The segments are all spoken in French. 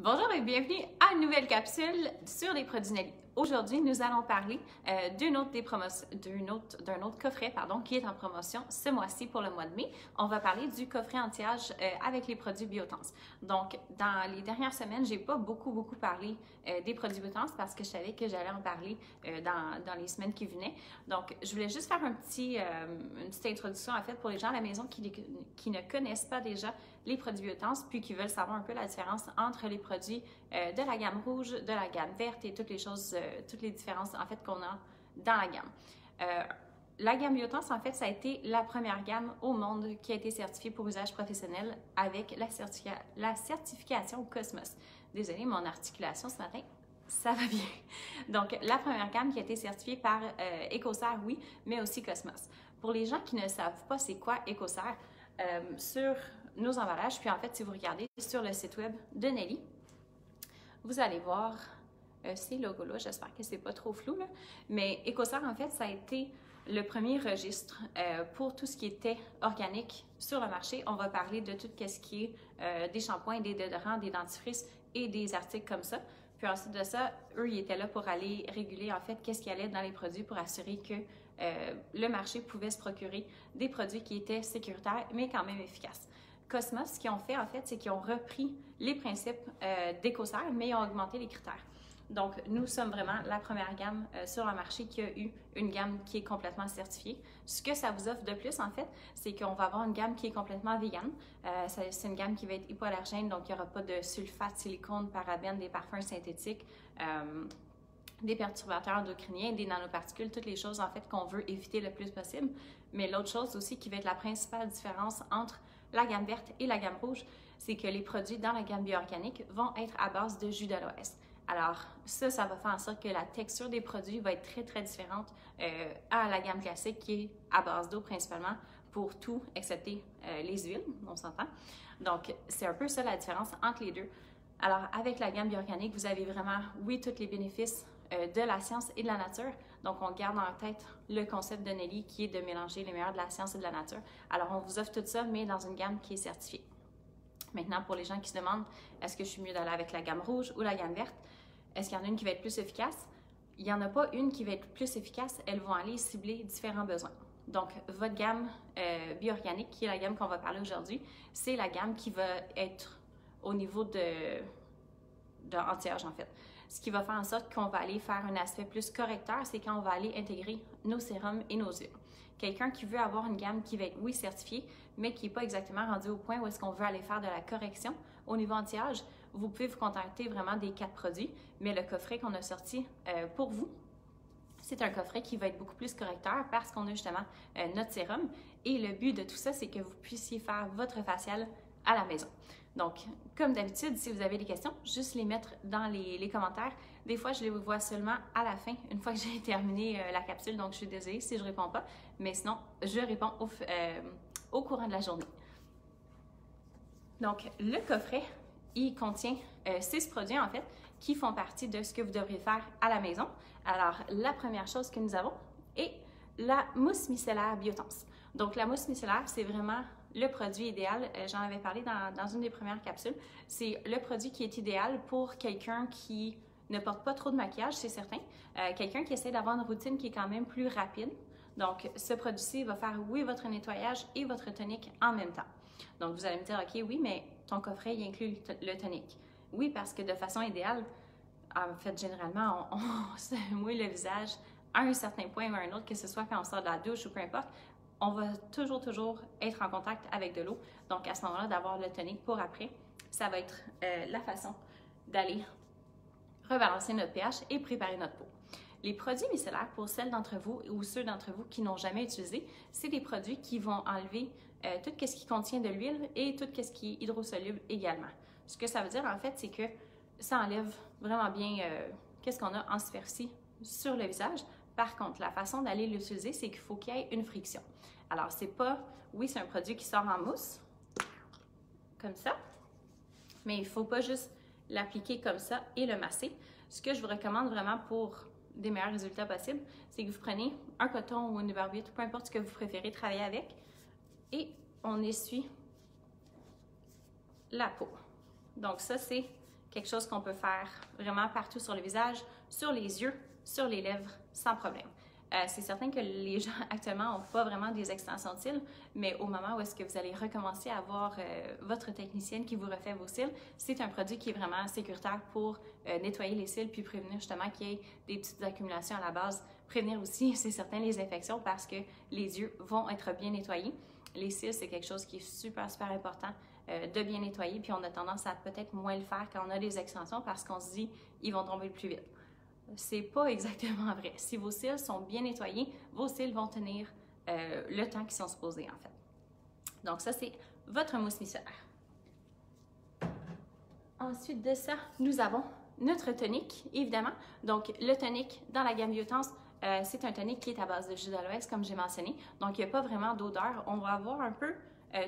Bonjour et bienvenue à une nouvelle capsule sur les produits Nelly. Aujourd'hui, nous allons parler d'un autre coffret qui est en promotion ce mois-ci pour le mois de mai. On va parler du coffret anti-âge avec les produits Biotense. Donc, dans les dernières semaines, j'ai pas beaucoup parlé des produits Biotense parce que je savais que j'allais en parler dans les semaines qui venaient. Donc, je voulais juste faire une petite introduction en fait pour les gens à la maison qui ne connaissent pas déjà les produits Biotense puis qui veulent savoir un peu la différence entre les produits de la gamme rouge, de la gamme verte et toutes les différences en fait qu'on a dans la gamme. La gamme Biotense, en fait, ça a été la première gamme au monde qui a été certifiée pour usage professionnel avec la certification Cosmos. Désolée, mon articulation ce matin, ça va bien. Donc, la première gamme qui a été certifiée par Ecocer, oui, mais aussi Cosmos. Pour les gens qui ne savent pas c'est quoi Ecocer, sur nos emballages, puis en fait, si vous regardez sur le site web de Nelly, vous allez voir ces logos-là, j'espère que c'est pas trop flou, là. Mais Ecocer, en fait, ça a été le premier registre pour tout ce qui était organique sur le marché. On va parler de tout ce qui est des shampoings, des déodorants, des dentifrices et des articles comme ça. Puis ensuite de ça, eux, ils étaient là pour aller réguler, en fait, qu'est-ce qui allait dans les produits pour assurer que le marché pouvait se procurer des produits qui étaient sécuritaires, mais quand même efficaces. Cosmos, ce qu'ils ont fait, en fait, c'est qu'ils ont repris les principes d'Ecocer, mais ils ont augmenté les critères. Donc, nous sommes vraiment la première gamme sur le marché qui a eu une gamme qui est complètement certifiée. Ce que ça vous offre de plus, en fait, c'est qu'on va avoir une gamme qui est complètement vegan. C'est une gamme qui va être hypoallergène, donc il n'y aura pas de sulfate, silicone, parabènes, des parfums synthétiques, des perturbateurs endocriniens, des nanoparticules, toutes les choses, en fait, qu'on veut éviter le plus possible. Mais l'autre chose aussi qui va être la principale différence entre la gamme verte et la gamme rouge, c'est que les produits dans la gamme bioorganique vont être à base de jus d'aloès. Alors, ça va faire en sorte que la texture des produits va être très différente à la gamme classique qui est à base d'eau principalement pour tout, excepté les huiles, on s'entend. Donc, c'est un peu ça la différence entre les deux. Alors, avec la gamme bioorganique, vous avez vraiment, oui, tous les bénéfices de la science et de la nature. Donc, on garde en tête le concept de Nelly qui est de mélanger les meilleurs de la science et de la nature. Alors, on vous offre tout ça, mais dans une gamme qui est certifiée. Maintenant, pour les gens qui se demandent, est-ce que je suis mieux d'aller avec la gamme rouge ou la gamme verte? Est-ce qu'il y en a une qui va être plus efficace? Il n'y en a pas une qui va être plus efficace. Elles vont aller cibler différents besoins. Donc, votre gamme bioorganique, qui est la gamme qu'on va parler aujourd'hui, c'est la gamme qui va être au niveau de anti-âge, en fait. Ce qui va faire en sorte qu'on va aller faire un aspect plus correcteur, c'est quand on va aller intégrer nos sérums et nos huiles. Quelqu'un qui veut avoir une gamme qui va être, oui, certifiée, mais qui n'est pas exactement rendue au point où est-ce qu'on veut aller faire de la correction au niveau anti-âge, vous pouvez vous contenter vraiment des 4 produits, mais le coffret qu'on a sorti pour vous, c'est un coffret qui va être beaucoup plus correcteur parce qu'on a justement notre sérum. Et le but de tout ça, c'est que vous puissiez faire votre facial à la maison. Donc, comme d'habitude, si vous avez des questions, juste les mettre dans les commentaires. Des fois, je les vois seulement à la fin, une fois que j'ai terminé la capsule, donc je suis désolée si je ne réponds pas. Mais sinon, je réponds au courant de la journée. Donc, le coffret, il contient 6 produits, en fait, qui font partie de ce que vous devriez faire à la maison. Alors, la première chose que nous avons est la mousse micellaire Biotense. Donc, la mousse micellaire, c'est vraiment le produit idéal. J'en avais parlé dans une des premières capsules. C'est le produit qui est idéal pour quelqu'un qui ne porte pas trop de maquillage, c'est certain. Quelqu'un qui essaie d'avoir une routine qui est quand même plus rapide. Donc, ce produit-ci va faire, oui, votre nettoyage et votre tonique en même temps. Donc, vous allez me dire, OK, oui, mais ton coffret, il inclut le tonique. Oui, parce que de façon idéale, en fait, généralement, on se mouille le visage à un certain point ou à un autre, que ce soit quand on sort de la douche ou peu importe, on va toujours être en contact avec de l'eau. Donc, à ce moment-là, d'avoir le tonique pour après, ça va être la façon d'aller rebalancer notre pH et préparer notre peau. Les produits micellaires, pour celles d'entre vous ou ceux d'entre vous qui n'ont jamais utilisé, c'est des produits qui vont enlever tout ce qui contient de l'huile et tout ce qui est hydrosoluble également. Ce que ça veut dire, en fait, c'est que ça enlève vraiment bien qu'est-ce qu'on a en superficie sur le visage. Par contre, la façon d'aller l'utiliser, c'est qu'il faut qu'il y ait une friction. Alors, c'est pas, oui, c'est un produit qui sort en mousse, comme ça, mais il ne faut pas juste l'appliquer comme ça et le masser. Ce que je vous recommande vraiment pour des meilleurs résultats possibles, c'est que vous prenez un coton ou une barbette, peu importe ce que vous préférez travailler avec, et on essuie la peau. Donc ça, c'est quelque chose qu'on peut faire vraiment partout sur le visage, sur les yeux, sur les lèvres, sans problème. C'est certain que les gens actuellement n'ont pas vraiment des extensions de cils, mais au moment où est-ce que vous allez recommencer à avoir votre technicienne qui vous refait vos cils, c'est un produit qui est vraiment sécuritaire pour nettoyer les cils puis prévenir justement qu'il y ait des petites accumulations à la base. Prévenir aussi, c'est certain, les infections parce que les yeux vont être bien nettoyés. Les cils, c'est quelque chose qui est super, super important de bien nettoyer, puis on a tendance à peut-être moins le faire quand on a des extensions parce qu'on se dit ils vont tomber le plus vite. C'est pas exactement vrai. Si vos cils sont bien nettoyés, vos cils vont tenir le temps qu'ils sont supposés, en fait. Donc ça, c'est votre mousse micellaire. Ensuite de ça, nous avons notre tonique, évidemment. Donc, le tonique dans la gamme Biotense, c'est un tonique qui est à base de jus d'aloès, comme j'ai mentionné. Donc, il n'y a pas vraiment d'odeur. On va avoir un peu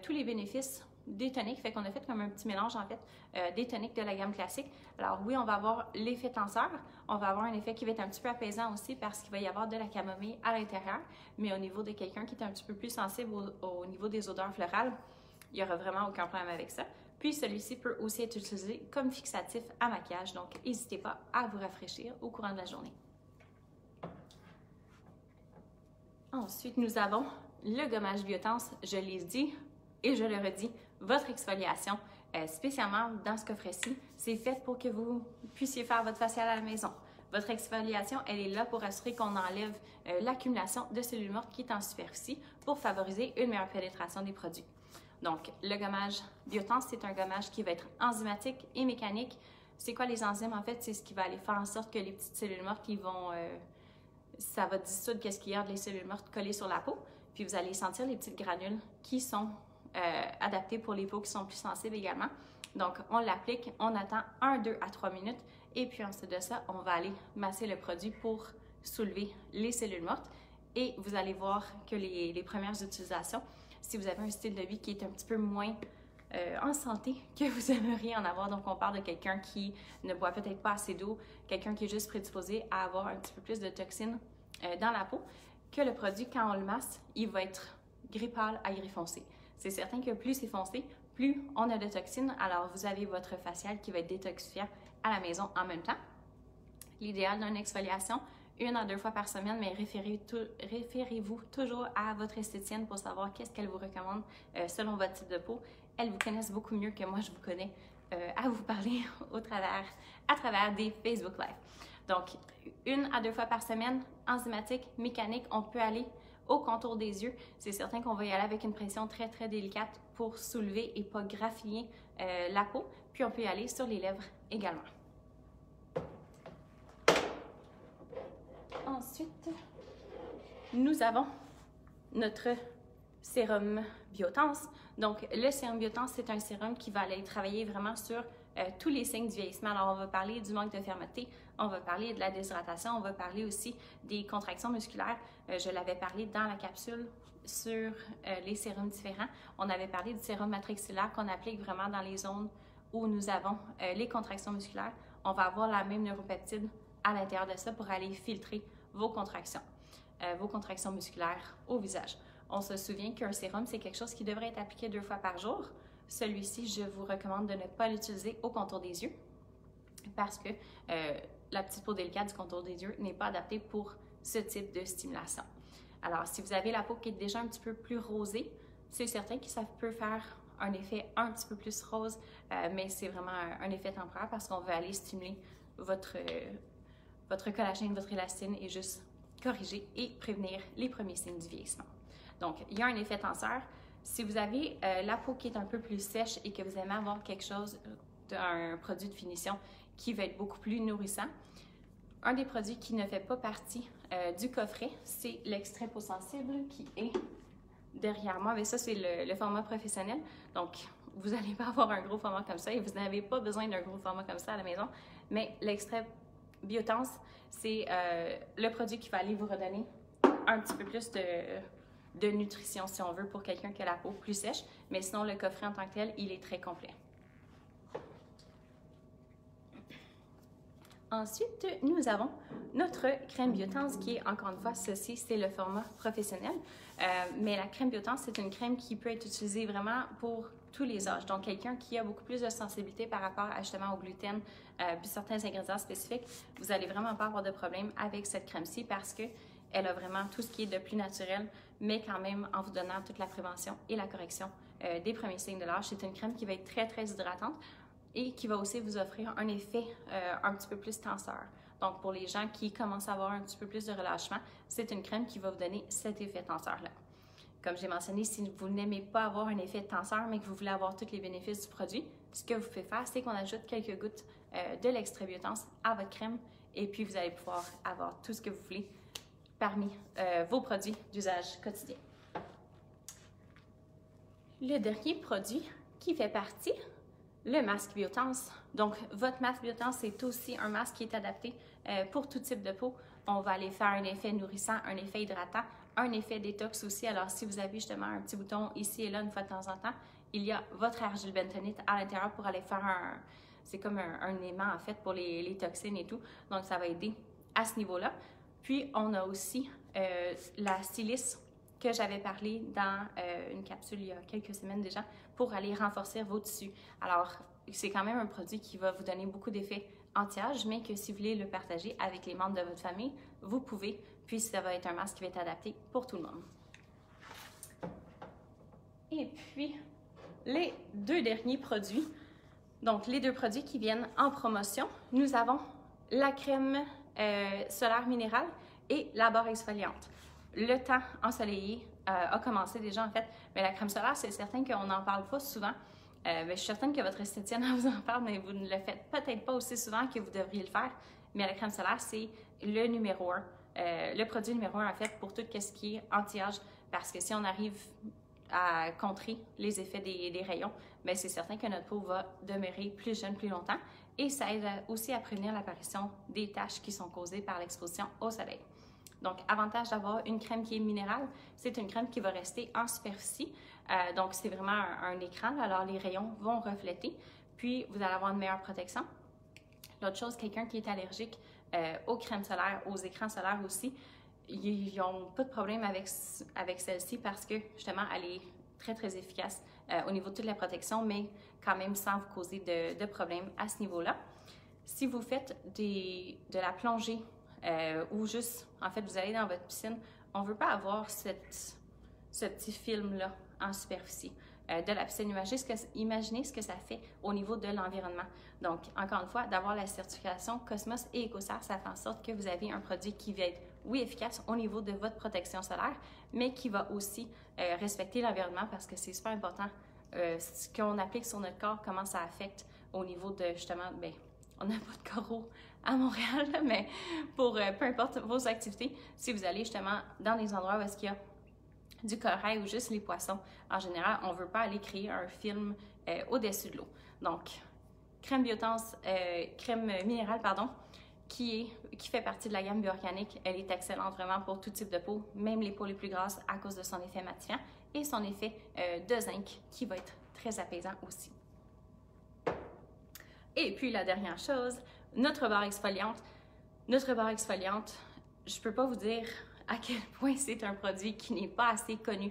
tous les bénéfices des toniques. Fait qu'on a fait comme un petit mélange, en fait, des toniques de la gamme classique. Alors oui, on va avoir l'effet tenseur. On va avoir un effet qui va être un petit peu apaisant aussi parce qu'il va y avoir de la camomille à l'intérieur. Mais au niveau de quelqu'un qui est un petit peu plus sensible au niveau des odeurs florales, il n'y aura vraiment aucun problème avec ça. Puis celui-ci peut aussi être utilisé comme fixatif à maquillage. Donc, n'hésitez pas à vous rafraîchir au courant de la journée. Ensuite, nous avons le gommage Biotense. Je l'ai dit et je le redis, votre exfoliation, spécialement dans ce coffret-ci, c'est fait pour que vous puissiez faire votre facial à la maison. Votre exfoliation, elle est là pour assurer qu'on enlève l'accumulation de cellules mortes qui est en superficie pour favoriser une meilleure pénétration des produits. Donc, le gommage Biotense, c'est un gommage qui va être enzymatique et mécanique. C'est quoi les enzymes? En fait, c'est ce qui va aller faire en sorte que les petites cellules mortes, ça va dissoudre qu'est-ce qu'il y a de les cellules mortes collées sur la peau. Puis vous allez sentir les petites granules qui sont adaptées pour les peaux qui sont plus sensibles également. Donc, on l'applique, on attend 1, 2 à 3 minutes et puis ensuite de ça, on va aller masser le produit pour soulever les cellules mortes. Et vous allez voir que les premières utilisations, si vous avez un style de vie qui est un petit peu moins en santé que vous aimeriez en avoir, donc on parle de quelqu'un qui ne boit peut-être pas assez d'eau, quelqu'un qui est juste prédisposé à avoir un petit peu plus de toxines dans la peau, que le produit, quand on le masse, il va être gris pâle à gris foncé. C'est certain que plus c'est foncé, plus on a de toxines, alors vous avez votre facial qui va être détoxifiant à la maison en même temps. L'idéal d'une exfoliation, 1 à 2 fois par semaine, mais référez-vous toujours à votre esthéticienne pour savoir qu'est-ce qu'elle vous recommande selon votre type de peau. Elles vous connaissent beaucoup mieux que moi, je vous connais à vous parler à travers des Facebook Live. Donc, 1 à 2 fois par semaine, enzymatique, mécanique, on peut aller au contour des yeux. C'est certain qu'on va y aller avec une pression très, très délicate pour soulever et pas graffiner la peau. Puis, on peut y aller sur les lèvres également. Ensuite, nous avons notre sérum Biotense. Donc, le sérum Biotense, c'est un sérum qui va aller travailler vraiment sur tous les signes du vieillissement. Alors, on va parler du manque de fermeté, on va parler de la déshydratation, on va parler aussi des contractions musculaires. Je l'avais parlé dans la capsule sur les sérums différents. On avait parlé du sérum matrixillaire qu'on applique vraiment dans les zones où nous avons les contractions musculaires. On va avoir la même neuropeptide à l'intérieur de ça pour aller filtrer vos contractions musculaires au visage. On se souvient qu'un sérum, c'est quelque chose qui devrait être appliqué 2 fois par jour. Celui-ci, je vous recommande de ne pas l'utiliser au contour des yeux parce que la petite peau délicate du contour des yeux n'est pas adaptée pour ce type de stimulation. Alors, si vous avez la peau qui est déjà un petit peu plus rosée, c'est certain que ça peut faire un effet un petit peu plus rose, mais c'est vraiment un effet temporaire parce qu'on veut aller stimuler votre collagène, votre élastine et juste corriger et prévenir les premiers signes du vieillissement. Donc, il y a un effet tenseur. Si vous avez la peau qui est un peu plus sèche et que vous aimez avoir quelque chose, un produit de finition qui va être beaucoup plus nourrissant, un des produits qui ne fait pas partie du coffret, c'est l'extrait peau sensible qui est derrière moi. Mais ça, c'est le format professionnel. Donc, vous n'allez pas avoir un gros format comme ça et vous n'avez pas besoin d'un gros format comme ça à la maison. Mais l'extrait Biotense, c'est le produit qui va aller vous redonner un petit peu plus de nutrition, si on veut, pour quelqu'un qui a la peau plus sèche. Mais sinon, le coffret en tant que tel, il est très complet. Ensuite, nous avons notre crème Biotense qui est, encore une fois, ceci, c'est le format professionnel. Mais la crème Biotense, c'est une crème qui peut être utilisée vraiment pour tous les âges. Donc, quelqu'un qui a beaucoup plus de sensibilité par rapport à, justement au gluten, puis certains ingrédients spécifiques, vous n'allez vraiment pas avoir de problème avec cette crème-ci parce qu'elle a vraiment tout ce qui est de plus naturel, mais quand même en vous donnant toute la prévention et la correction des premiers signes de l'âge. C'est une crème qui va être très, très hydratante et qui va aussi vous offrir un effet un petit peu plus tenseur. Donc, pour les gens qui commencent à avoir un petit peu plus de relâchement, c'est une crème qui va vous donner cet effet tenseur-là. Comme j'ai mentionné, si vous n'aimez pas avoir un effet tenseur, mais que vous voulez avoir tous les bénéfices du produit, ce que vous pouvez faire, c'est qu'on ajoute quelques gouttes de l'extrait biotens à votre crème et puis vous allez pouvoir avoir tout ce que vous voulez parmi vos produits d'usage quotidien. Le dernier produit qui fait partie, le masque biotens. Donc, votre masque biotens, c'est aussi un masque qui est adapté pour tout type de peau. On va aller faire un effet nourrissant, un effet hydratant, un effet détox aussi. Alors, si vous avez justement un petit bouton ici et là une fois de temps en temps, il y a votre argile bentonite à l'intérieur pour aller faire c'est comme un aimant en fait pour les toxines et tout. Donc, ça va aider à ce niveau-là. Puis, on a aussi la silice que j'avais parlé dans une capsule il y a quelques semaines déjà pour aller renforcer vos tissus. Alors, c'est quand même un produit qui va vous donner beaucoup d'effets anti-âge, mais que si vous voulez le partager avec les membres de votre famille, vous pouvez, puis ça va être un masque qui va être adapté pour tout le monde. Et puis, les deux derniers produits, donc les deux produits qui viennent en promotion, nous avons la crème solaire minérale et la barre exfoliante. Le temps ensoleillé a commencé déjà en fait, mais la crème solaire, c'est certain qu'on n'en parle pas souvent. Je suis certaine que votre esthéticienne vous en parle, mais vous ne le faites peut-être pas aussi souvent que vous devriez le faire. Mais la crème solaire, c'est le numéro 1, le produit numéro 1 en fait pour tout ce qui est anti-âge, parce que si on arrive à contrer les effets des rayons, bien, c'est certain que notre peau va demeurer plus jeune plus longtemps et ça aide aussi à prévenir l'apparition des taches qui sont causées par l'exposition au soleil. Donc, avantage d'avoir une crème qui est minérale, c'est une crème qui va rester en superficie. Donc, c'est vraiment un écran, alors les rayons vont refléter, puis vous allez avoir une meilleure protection. L'autre chose, quelqu'un qui est allergique aux crèmes solaires, aux écrans solaires aussi, ils n'ont pas de problème avec celle-ci parce que, justement, elle est très, très efficace au niveau de toute la protection, mais quand même sans vous causer de problèmes à ce niveau-là. Si vous faites de la plongée ou juste, en fait, vous allez dans votre piscine, on ne veut pas avoir ce petit film-là en superficie de la piscine. Imaginez ce que ça fait au niveau de l'environnement. Donc, encore une fois, d'avoir la certification Cosmos et EcoCert, ça fait en sorte que vous avez un produit qui va être, oui, efficace au niveau de votre protection solaire, mais qui va aussi respecter l'environnement parce que c'est super important. Ce qu'on applique sur notre corps, comment ça affecte au niveau de, justement, bien, on n'a pas de coraux à Montréal, là, mais pour peu importe vos activités, si vous allez justement dans les endroits où est-ce qu'il y a du corail ou juste les poissons, en général, on ne veut pas aller créer un film au-dessus de l'eau. Donc, crème biotens, crème minérale, pardon, qui fait partie de la gamme bioorganique. Elle est excellente vraiment pour tout type de peau, même les peaux les plus grasses à cause de son effet matifiant et son effet de zinc qui va être très apaisant aussi. Et puis la dernière chose, notre barre exfoliante. Notre barre exfoliante, je ne peux pas vous dire à quel point c'est un produit qui n'est pas assez connu.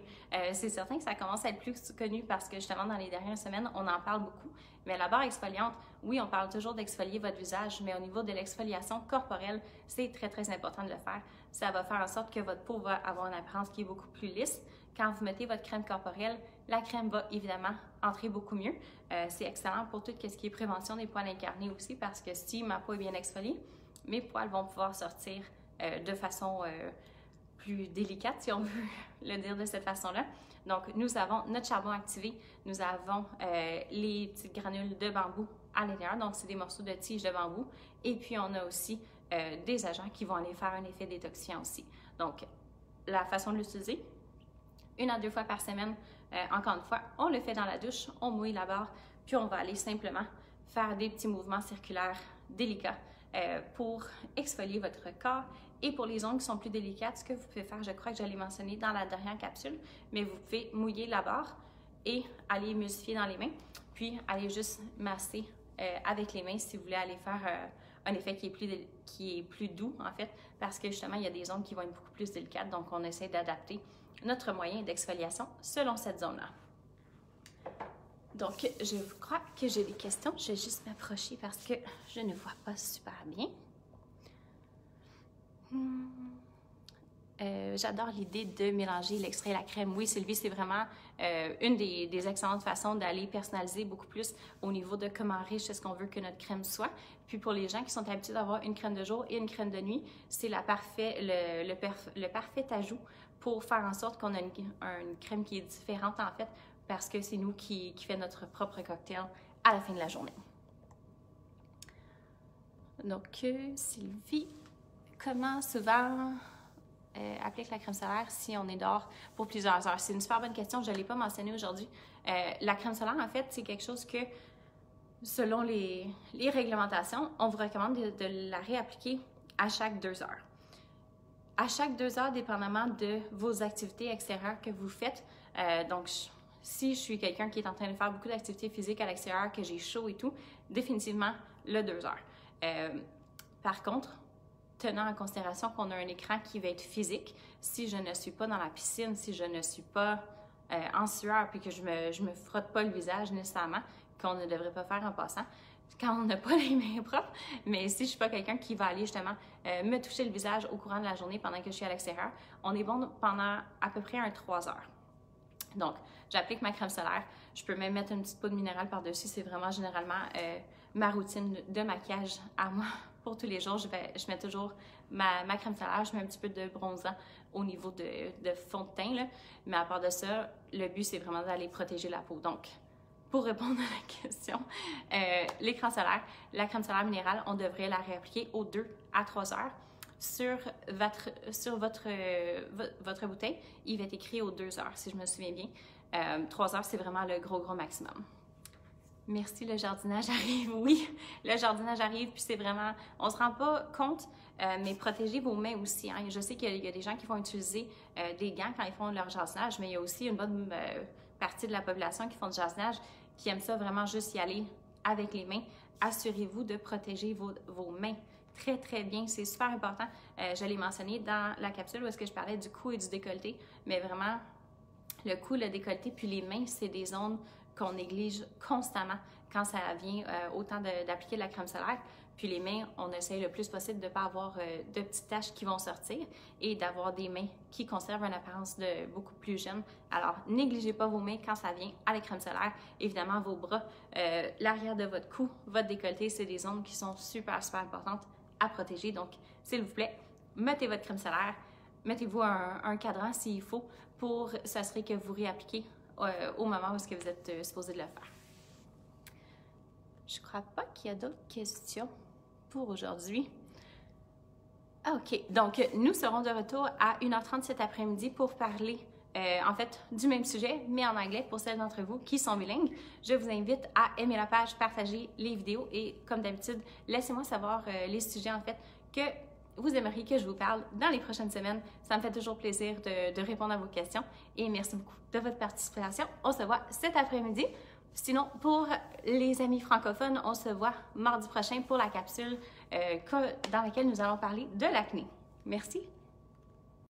C'est certain que ça commence à être plus connu parce que justement dans les dernières semaines, on en parle beaucoup. Mais la barre exfoliante, oui, on parle toujours d'exfolier votre visage, mais au niveau de l'exfoliation corporelle, c'est très, très important de le faire. Ça va faire en sorte que votre peau va avoir une apparence qui est beaucoup plus lisse. Quand vous mettez votre crème corporelle, la crème va évidemment entrer beaucoup mieux. C'est excellent pour tout ce qui est prévention des poils incarnés aussi parce que si ma peau est bien exfoliée, mes poils vont pouvoir sortir de façon plus délicate, si on veut le dire de cette façon-là. Donc, nous avons notre charbon activé, nous avons les petites granules de bambou à l'intérieur, donc c'est des morceaux de tige de bambou, et puis on a aussi des agents qui vont aller faire un effet détoxifiant aussi. Donc, la façon de l'utiliser, 1 à 2 fois par semaine, encore une fois, on le fait dans la douche, on mouille la barre, puis on va aller simplement faire des petits mouvements circulaires délicats pour exfolier votre corps. Et pour les ongles qui sont plus délicates, ce que vous pouvez faire, je crois que je l'ai mentionné dans la dernière capsule, mais vous pouvez mouiller la barre et aller emulsifier dans les mains, puis aller juste masser avec les mains si vous voulez aller faire un effet qui est plus doux en fait, parce que justement, il y a des ongles qui vont être beaucoup plus délicates, donc on essaie d'adapter notre moyen d'exfoliation selon cette zone-là. Donc, je crois que j'ai des questions. Je vais juste m'approcher parce que je ne vois pas super bien. J'adore l'idée de mélanger l'extrait et la crème. Oui, Sylvie, c'est vraiment une des excellentes façons d'aller personnaliser beaucoup plus au niveau de comment riche est-ce qu'on veut que notre crème soit. Puis pour les gens qui sont habitués d'avoir une crème de jour et une crème de nuit, c'est le parfait ajout pour faire en sorte qu'on a une crème qui est différente en fait, parce que c'est nous qui fait notre propre cocktail à la fin de la journée. Donc, Sylvie, comment souvent applique la crème solaire si on est dehors pour plusieurs heures? C'est une super bonne question, je ne l'ai pas mentionné aujourd'hui. La crème solaire, en fait, c'est quelque chose que, selon les réglementations, on vous recommande de la réappliquer à chaque 2 heures. À chaque 2 heures, dépendamment de vos activités extérieures que vous faites. Donc, si je suis quelqu'un qui est en train de faire beaucoup d'activités physiques à l'extérieur, que j'ai chaud et tout, définitivement le 2 heures. Par contre, tenant en considération qu'on a un écran qui va être physique, si je ne suis pas dans la piscine, si je ne suis pas en sueur puis que je me frotte pas le visage nécessairement, qu'on ne devrait pas faire en passant, quand on n'a pas les mains propres, mais si je suis pas quelqu'un qui va aller justement me toucher le visage au courant de la journée pendant que je suis à l'extérieur, on est bon pendant à peu près 3 heures. Donc, j'applique ma crème solaire. Je peux même mettre une petite poudre minérale par-dessus. C'est vraiment généralement ma routine de maquillage à moi pour tous les jours. Je mets toujours ma crème solaire. Je mets un petit peu de bronzant au niveau de fond de teint, là. Mais à part de ça, le but, c'est vraiment d'aller protéger la peau. Donc, pour répondre à la question, l'écran solaire, la crème solaire minérale, on devrait la réappliquer aux 2 à 3 heures. Sur votre bouteille, il va être écrit aux 2 heures, si je me souviens bien. 3 heures, c'est vraiment le gros maximum. Merci, le jardinage arrive. Oui, le jardinage arrive, puis c'est vraiment... On ne se rend pas compte, mais protégez vos mains aussi. Hein. Je sais qu'il y a des gens qui vont utiliser des gants quand ils font leur jardinage, mais il y a aussi une bonne partie de la population qui font du jardinage qui aime ça vraiment juste y aller avec les mains. Assurez-vous de protéger vos mains très, très bien. C'est super important. Je l'ai mentionné dans la capsule où est-ce que je parlais du cou et du décolleté, mais vraiment, le cou, le décolleté, puis les mains, c'est des zones qu'on néglige constamment quand ça vient autant d'appliquer de la crème solaire. Puis les mains, on essaye le plus possible de ne pas avoir de petites taches qui vont sortir et d'avoir des mains qui conservent une apparence de beaucoup plus jeune. Alors, négligez pas vos mains quand ça vient à la crème solaire. Évidemment, vos bras, l'arrière de votre cou, votre décolleté, c'est des zones qui sont super, super importantes à protéger. Donc, s'il vous plaît, mettez votre crème solaire, mettez-vous un cadran s'il faut pour s'assurer que vous réappliquez au moment où est-ce que vous êtes supposé de le faire. Je ne crois pas qu'il y a d'autres questions pour aujourd'hui. OK, donc nous serons de retour à 1h30 cet après-midi pour parler en fait du même sujet, mais en anglais pour celles d'entre vous qui sont bilingues. Je vous invite à aimer la page, partager les vidéos et comme d'habitude, laissez-moi savoir les sujets en fait que vous aimeriez que je vous parle dans les prochaines semaines. Ça me fait toujours plaisir de répondre à vos questions et merci beaucoup de votre participation. On se voit cet après-midi. Sinon, pour les amis francophones, on se voit mardi prochain pour la capsule dans laquelle nous allons parler de l'acné. Merci.